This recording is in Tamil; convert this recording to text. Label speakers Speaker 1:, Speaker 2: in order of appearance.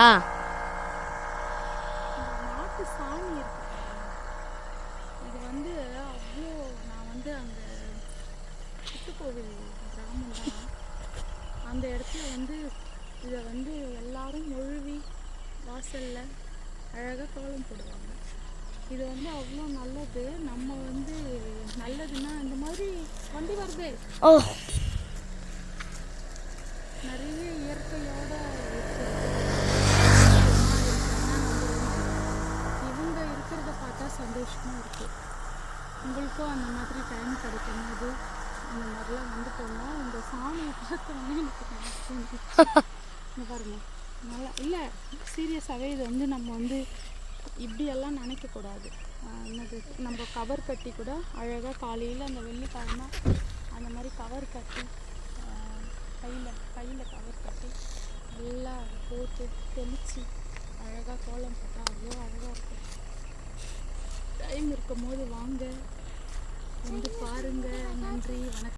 Speaker 1: ஆ
Speaker 2: மாட்டு சாணி இருக்கு பாருங்க. இது வந்து அவ்வளோ நான் வந்து அங்கே புத்துக்கோவில் கிராமம் தான். அந்த இடத்துல வந்து இதை வந்து எல்லாரும் மொழுவி வாசலில் அழகாக கோலம் போடுவாங்க. இது வந்து அவ்வளோ நல்லது. நம்ம வந்து நல்லதுன்னா இந்த மாதிரி வண்டி வருது.
Speaker 1: ஓ
Speaker 2: நிறைய இயற்கையோட இருக்கிறது. இவங்க இருக்கிறத பார்த்தா சந்தோஷமாக இருக்குது. உங்களுக்கும் அந்த மாதிரி டைம் கிடைக்கும் போது இந்த மாதிரிலாம் வந்து போனால் இந்த சாமியை பார்த்தோன்னே எனக்கு பாருங்க நல்லா இல்லை, சீரியஸாகவே இது வந்து நம்ம வந்து இப்படியெல்லாம் நினைக்கக்கூடாது. என்னது நம்ம கவர் கட்டி கூட அழகாக காலையில் அந்த வெள்ளிக்கிழமை அந்த மாதிரி கவர் கட்டி கையில் கவர் கட்டி எல்லாம் போட்டு தெளித்து அழகாக கோலம் போட்டால் அவ்வளோ அழகாக இருக்கும். டைம் இருக்கும் போது வாங்க, வந்து பாருங்கள். நன்றி, வணக்கம்.